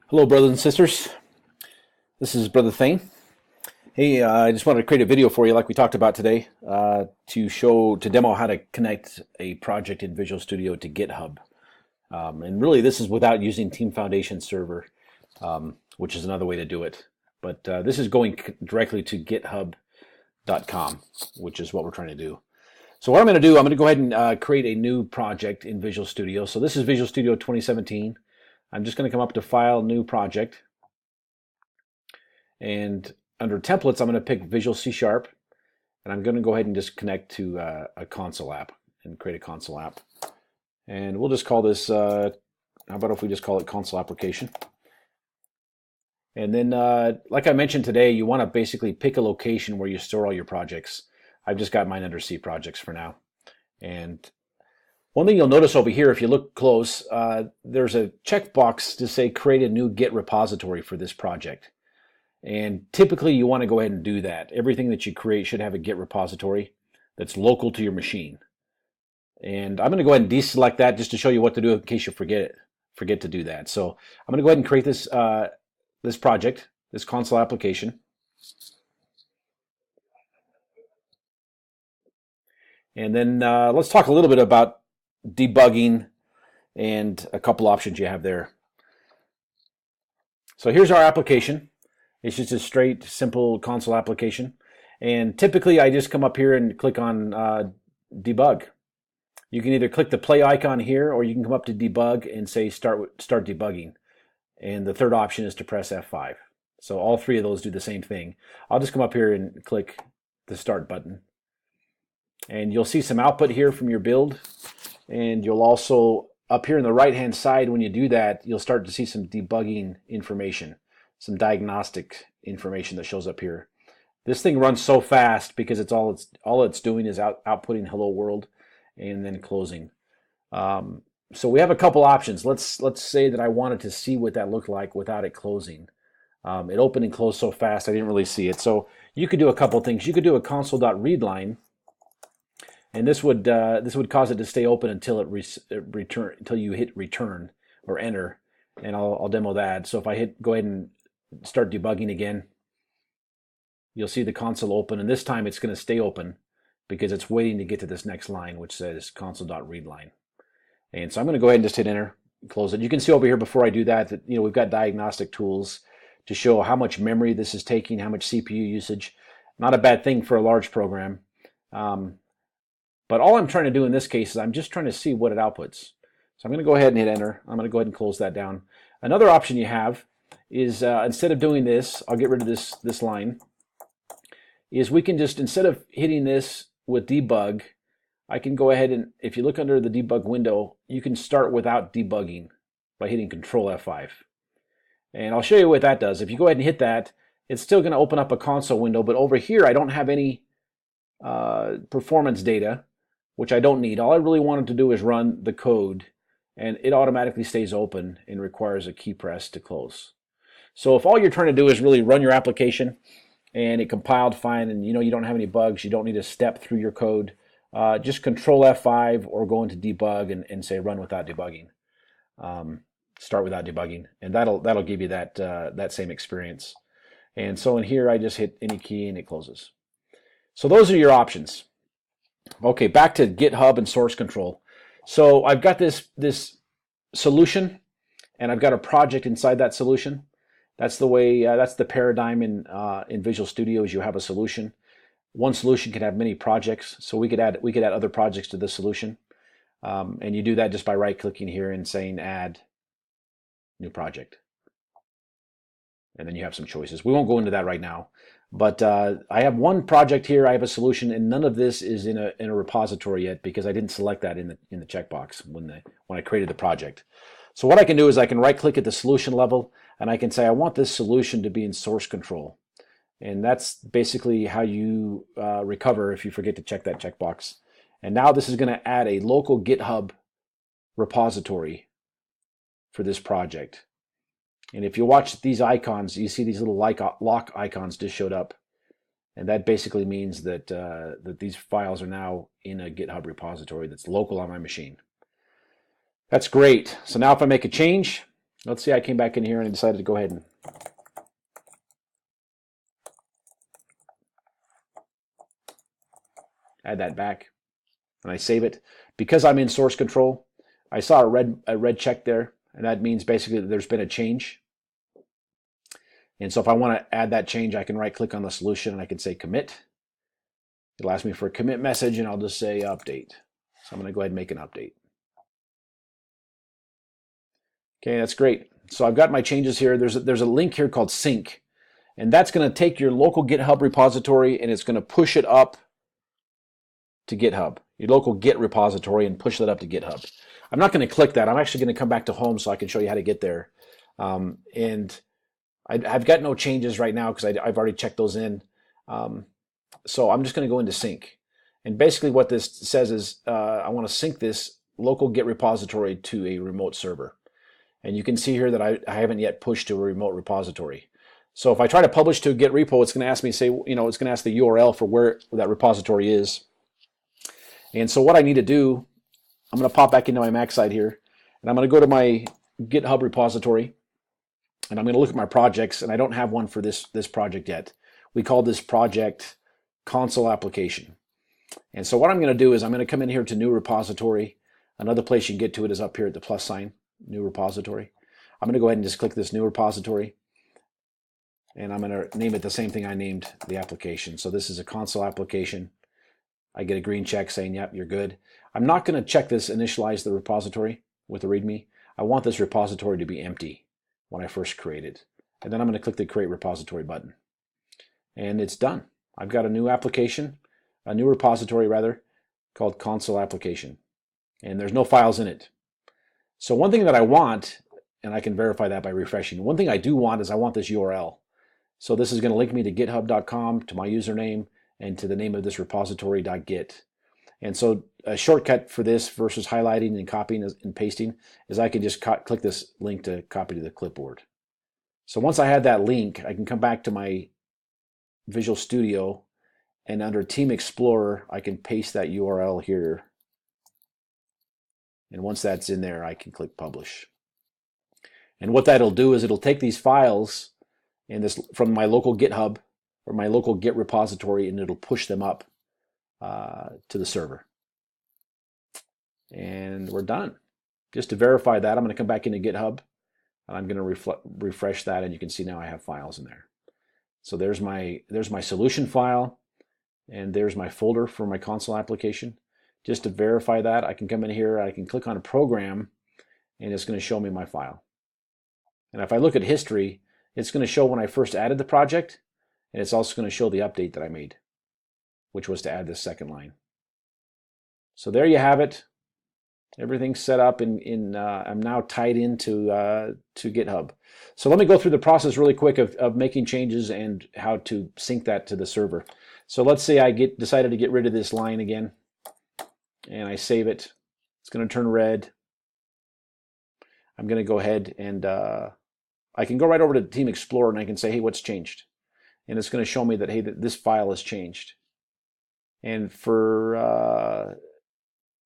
Hello, brothers and sisters. This is Brother Thane. Hey, I just wanted to create a video for you, like we talked about today, to demo how to connect a project in Visual Studio to GitHub. And really, this is without using Team Foundation Server, which is another way to do it. But this is going directly to GitHub.com, which is what we're trying to do. So what I'm going to do, I'm going to go ahead and create a new project in Visual Studio. So this is Visual Studio 2017. I'm just going to come up to File, New Project. And under Templates, I'm going to pick Visual C#. And I'm going to go ahead and just connect to a console app and create a console app. And we'll just call this, how about if we just call it Console Application. And then, like I mentioned today, you want to basically pick a location where you store all your projects. I've just got mine under C projects for now. And one thing you'll notice over here, if you look close, there's a checkbox to say create a new Git repository for this project. And typically you want to go ahead and do that. Everything that you create should have a Git repository that's local to your machine. And I'm going to go ahead and deselect that just to show you what to do in case you forget to do that. So I'm going to go ahead and create this, this project, this console application. And then let's talk a little bit about debugging and a couple options you have there. So here's our application. It's just a straight, simple console application. And typically I just come up here and click on debug. You can either click the play icon here, or you can come up to debug and say start debugging. And the third option is to press F5. So all three of those do the same thing. I'll just come up here and click the start button. And you'll see some output here from your build. And you'll also, up here on the right-hand side, when you do that, you'll start to see some debugging information, some diagnostic information that shows up here. This thing runs so fast because all it's doing is outputting hello world and then closing. So we have a couple options. Let's say that I wanted to see what that looked like without it closing. It opened and closed so fast I didn't really see it. So you could do a couple things. You could do a console.readline. And this would cause it to stay open until until you hit return or enter, and I'll demo that. So if I go ahead and start debugging again, you'll see the console open, and this time it's going to stay open because it's waiting to get to this next line, which says console.readline. And so I'm going to go ahead and just hit enter, close it. You can see over here before I do that we've got diagnostic tools to show how much memory this is taking, how much CPU usage. Not a bad thing for a large program. But all I'm trying to do in this case is I'm just trying to see what it outputs. So I'm going to go ahead and hit enter. I'm going to go ahead and close that down. Another option you have is instead of doing this, I'll get rid of this line, is we can just, instead of hitting this with debug, I can go ahead and, if you look under the debug window, you can start without debugging by hitting Control F5. And I'll show you what that does. If you go ahead and hit that, it's still going to open up a console window, but over here I don't have any performance data, which I don't need. All I really wanted to do is run the code, and it automatically stays open and requires a key press to close. So if all you're trying to do is really run your application and it compiled fine, and you don't have any bugs, you don't need to step through your code, just Control F5 or go into debug and say run without debugging. Start without debugging, and that'll give you that same experience. And so in here I just hit any key and it closes. So those are your options. Okay, back to GitHub and source control. So I've got this solution, and I've got a project inside that solution. That's the way. That's the paradigm in Visual Studio. Is you have a solution. One solution can have many projects. So we could add other projects to this solution, and you do that just by right-clicking here and saying Add New Project, and then you have some choices. We won't go into that right now. But I have one project here, I have a solution, and none of this is in a repository yet because I didn't select that in the checkbox when I created the project. So what I can do is I can right-click at the solution level, and I can say I want this solution to be in source control. And that's basically how you recover if you forget to check that checkbox. And now this is going to add a local GitHub repository for this project. And if you watch these icons, you see these little lock icons just showed up. And that basically means that, that these files are now in a GitHub repository that's local on my machine. That's great. So now if I make a change, Let's see, I came back in here and I decided to go ahead and add that back, and I save it. Because I'm in source control, I saw a red check there, and that means basically that there's been a change. And so if I want to add that change, I can right click on the solution and I can say commit. It'll ask me for a commit message, and I'll just say update. So I'm going to go ahead and make an update. Okay, that's great. So I've got my changes here. There's a link here called sync, and that's going to take your local GitHub repository and it's going to push it up to GitHub, your local Git repository, and push that up to GitHub. I'm not going to click that. I'm actually going to come back to home so I can show you how to get there. And I've got no changes right now because I've already checked those in. So I'm just going to go into sync. And basically what this says is I want to sync this local Git repository to a remote server. And you can see here that I haven't yet pushed to a remote repository. So if I try to publish to a Git repo, it's going to ask me, it's going to ask the URL for where that repository is. And so what I need to do, I'm going to pop back into my Mac side here, and I'm going to go to my GitHub repository, and I'm going to look at my projects, and I don't have one for this project yet. We call this project console application. And so what I'm going to do is I'm going to come in here to new repository. Another place you can get to it is up here at the plus sign, new repository. I'm going to go ahead and just click this new repository, and I'm going to name it the same thing I named the application. So this is a console application. I get a green check saying, yep, you're good. I'm not going to check this initialize the repository with the README. I want this repository to be empty when I first create it. And then I'm going to click the Create Repository button. And it's done. I've got a new application, a new repository rather, called Console Application. And there's no files in it. So one thing that I want, and I can verify that by refreshing, one thing I do want is I want this URL. So this is going to link me to github.com, to my username, and to the name of this repository.git. And so a shortcut for this versus highlighting and copying and pasting is I can just click this link to copy to the clipboard. So once I have that link, I can come back to my Visual Studio, and under Team Explorer, I can paste that URL here. And once that's in there, I can click Publish. And what that'll do is it'll take these files and this from my local GitHub or my local Git repository, and it'll push them up to the server. And we're done. Just to verify that, I'm going to come back into GitHub, and I'm going to refresh that, and you can see now I have files in there. So there's my solution file, and there's my folder for my console application. Just to verify that, I can come in here, I can click on a program, and it's going to show me my file. And if I look at history, it's going to show when I first added the project, and it's also going to show the update that I made, which was to add this second line. So there you have it. Everything's set up I'm now tied into to GitHub. So let me go through the process really quick of making changes and how to sync that to the server. So let's say I decided to get rid of this line again, and I save it. It's going to turn red. I'm going to go ahead and I can go right over to Team Explorer and I can say, hey, what's changed? And it's going to show me that, hey, this file has changed. And for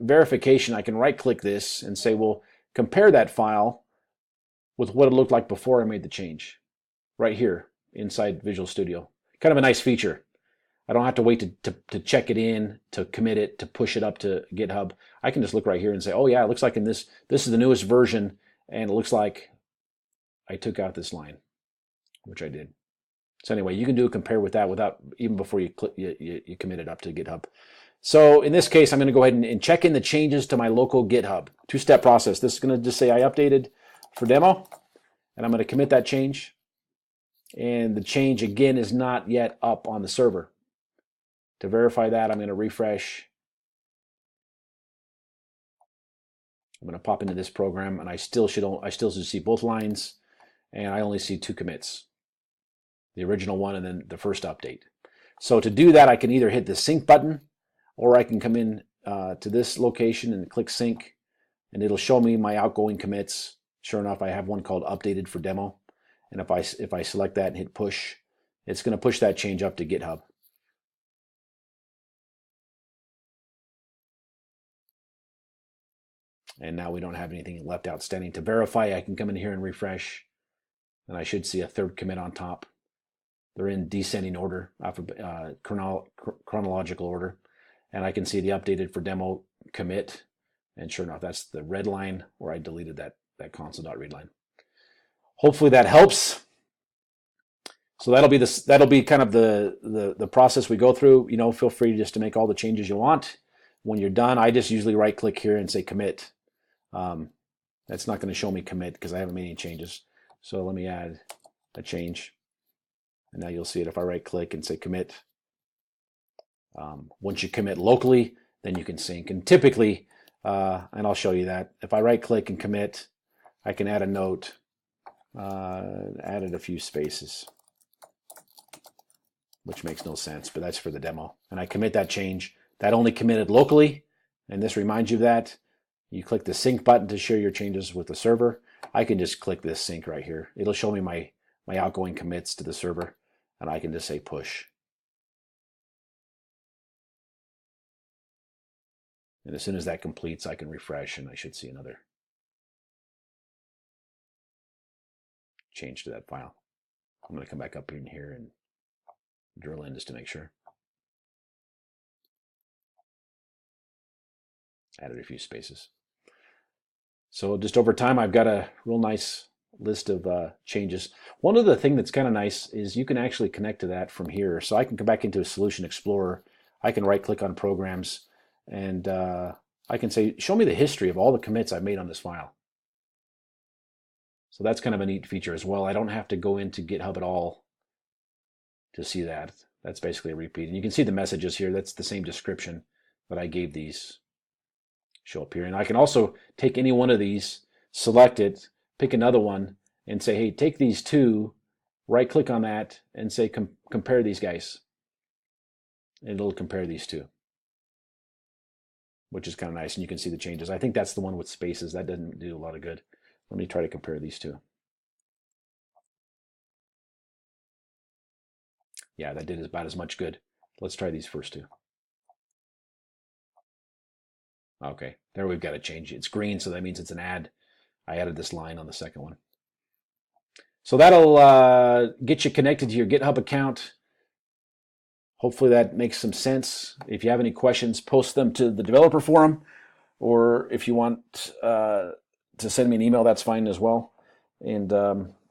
verification, I can right-click this and say, well, compare that file with what it looked like before I made the change, right here inside Visual Studio. Kind of a nice feature. I don't have to wait to check it in, to commit it, to push it up to GitHub. I can just look right here and say, oh yeah, it looks like in this is the newest version, and it looks like I took out this line, which I did. So anyway, you can do a compare with that without even before you commit it up to GitHub. So in this case, I'm going to go ahead and check in the changes to my local GitHub. Two-step process. This is going to just say I updated for demo, and I'm going to commit that change. And the change, again, is not yet up on the server. To verify that, I'm going to refresh. I'm going to pop into this program, and I still should see both lines, and I only see 2 commits. The original one and then the first update. So to do that, I can either hit the sync button, or I can come in to this location and click sync, and it'll show me my outgoing commits. Sure enough, I have one called updated for demo, and if I select that and hit push, it's going to push that change up to GitHub. And now we don't have anything left outstanding. To verify, I can come in here and refresh, and I should see a third commit on top. They're in descending order, chronological order. And I can see the updated for demo commit. And sure enough, that's the red line where I deleted that console.read line. Hopefully that helps. So that'll be kind of the process we go through. Feel free just to make all the changes you want. When you're done, I just usually right click here and say commit. That's not going to show me commit because I haven't made any changes. So let me add a change. And now you'll see it if I right click and say commit. Once you commit locally, then you can sync. And typically, and I'll show you that, if I right click and commit, I can add a note, added a few spaces, which makes no sense, but that's for the demo. And I commit that change. That only committed locally, and this reminds you of that. You click the sync button to share your changes with the server. I can just click this sync right here. It'll show me my outgoing commits to the server, and I can just say push. And as soon as that completes, I can refresh, and I should see another change to that file. I'm going to come back up in here and drill in just to make sure. Added a few spaces. So just over time, I've got a real nice list of changes. One other thing that's kind of nice is you can actually connect to that from here. So I can come back into a Solution Explorer. I can right click on Programs, and I can say, show me the history of all the commits I've made on this file. So that's kind of a neat feature as well. I don't have to go into GitHub at all to see that. That's basically a repeat. And you can see the messages here. That's the same description that I gave these show up here. And I can also take any one of these, select it, pick another one, and say, hey, take these two, right click on that, and say compare these guys. And it'll compare these two, which is kind of nice. And you can see the changes. I think that's the one with spaces. That doesn't do a lot of good. Let me try to compare these two. Yeah, that did about as much good. Let's try these first two. Okay, there we've got to change it. It's green, so that means it's an add. I added this line on the second one. So that'll get you connected to your GitHub account. Hopefully that makes some sense. If you have any questions, post them to the developer forum, or if you want to send me an email, that's fine as well. And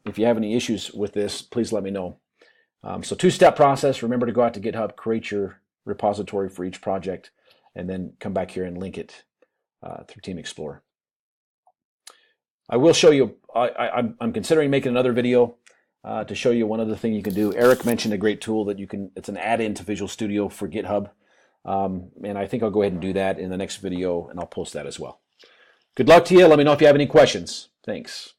if you have any issues with this, please let me know. So two-step process. Remember to go out to GitHub, create your repository for each project, and then come back here and link it through Team Explorer. I will show you, I'm considering making another video to show you one other thing you can do. Eric mentioned a great tool that you can, it's an add-in to Visual Studio for GitHub. And I think I'll go ahead and do that in the next video, and I'll post that as well. Good luck to you. Let me know if you have any questions. Thanks.